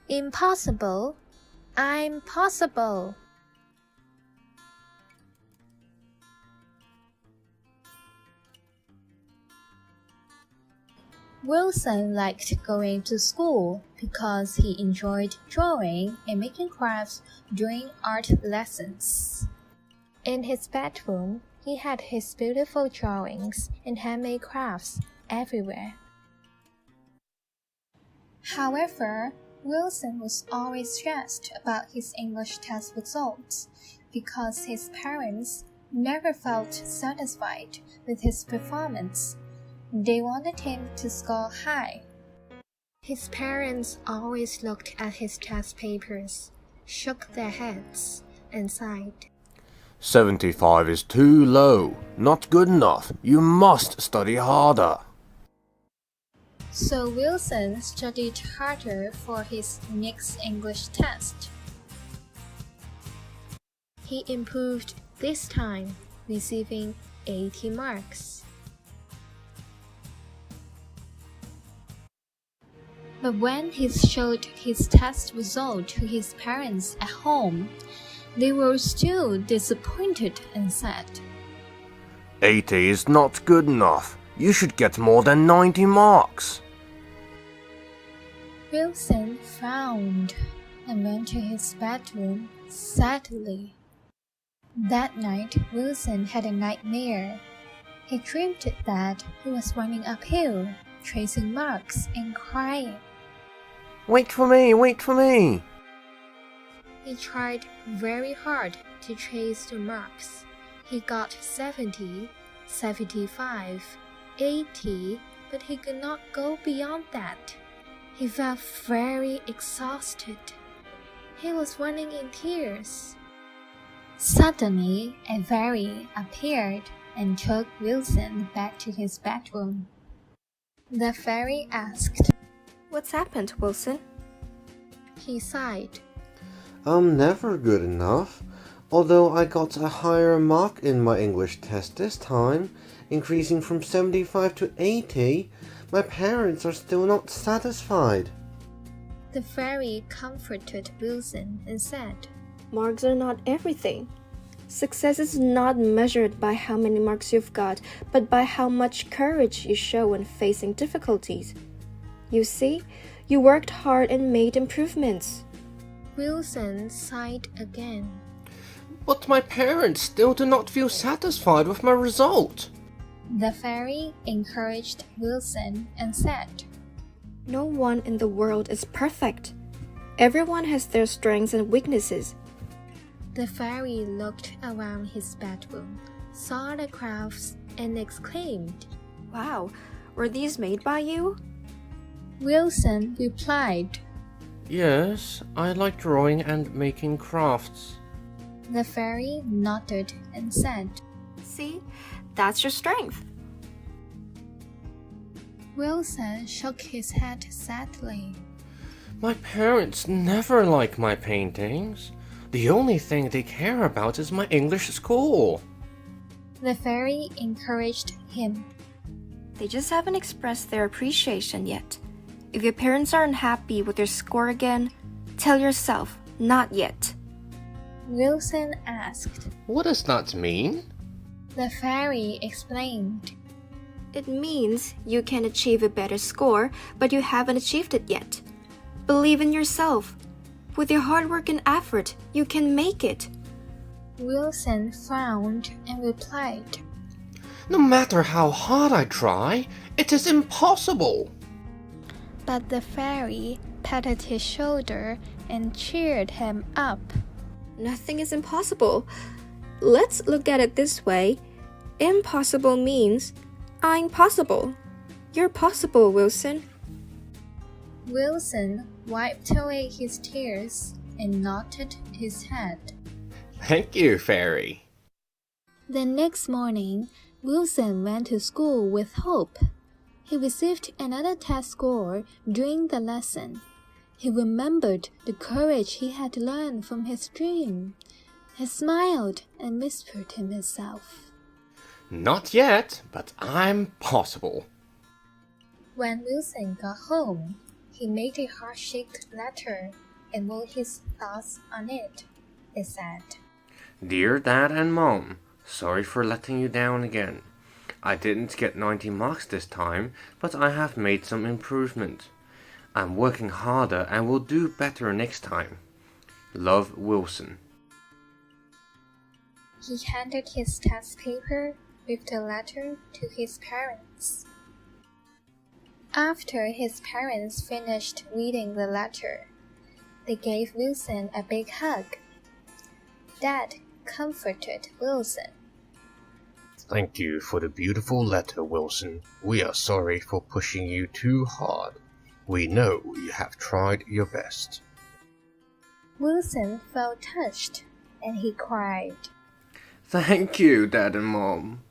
Impossible. I'm possible. Wilson liked going to school because he enjoyed drawing and making crafts during art lessons. In his bedroom, he had his beautiful drawings and handmade crafts everywhere. However, Wilson was always stressed about his English test results because his parents never felt satisfied with his performance. They wanted him to score high. His parents always looked at his test papers, shook their heads, and sighed. 75 is too low. Not good enough. You must study harder. So Wilson studied harder for his next English test. He improved this time, receiving 80 marks. But when he showed his test result to his parents at home, they were still disappointed and said, 80 is not good enough. You should get more than 90 marks. Wilson frowned and went to his bedroom sadly. That night, Wilson had a nightmare. He dreamed that he was running uphill, tracing marks and crying. Wait for me, wait for me. He tried very hard to trace the marks. He got 70, 75, 80, but he could not go beyond that. He felt very exhausted. He was running in tears. Suddenly, a fairy appeared and took Wilson back to his bedroom. The fairy asked, What's happened, Wilson? He sighed. I'm never good enough. Although I got a higher mark in my English test this time, increasing from 75 to 80, my parents are still not satisfied. The fairy comforted Wilson and said, Marks are not everything. Success is not measured by how many marks you've got, but by how much courage you show when facing difficulties. You see, you worked hard and made improvements. Wilson sighed again. But my parents still do not feel satisfied with my result. The fairy encouraged Wilson and said, No one in the world is perfect. Everyone has their strengths and weaknesses. The fairy looked around his bedroom, saw the crafts, and exclaimed, Wow, were these made by you? Wilson replied. Yes, I like drawing and making crafts. The fairy nodded and said, See, that's your strength. Wilson shook his head sadly. My parents never like my paintings. The only thing they care about is my English score. The fairy encouraged him. They just haven't expressed their appreciation yet. If your parents aren't happy with your score again, tell yourself, not yet. Wilson asked. What does that mean? The fairy explained. It means you can achieve a better score, but you haven't achieved it yet. Believe in yourself. With your hard work and effort, you can make it. Wilson frowned and replied, No matter how hard I try, it is impossible. But the fairy patted his shoulder and cheered him up. Nothing is impossible. Let's look at it this way. Impossible means I'm possible. You're possible, Wilson. Wilson wiped away his tears and nodded his head. Thank you, fairy. The next morning, Wilson went to school with hope. He received another test score during the lesson. He remembered the courage he had learned from his dream. He smiled and whispered to himself, Not yet, but I'm possible. When Wilson got home, He made a heart-shaped letter and wrote his thoughts on it. It said, Dear Dad and Mom, sorry for letting you down again. I didn't get 90 marks this time, but I have made some improvement. I'm working harder and will do better next time. Love, Wilson. He handed his test paper with the letter to his parents. After his parents finished reading the letter, they gave Wilson a big hug. Dad comforted Wilson. Thank you for the beautiful letter, Wilson. We are sorry for pushing you too hard. We know you have tried your best. Wilson felt touched, and he cried. Thank you, Dad and Mom.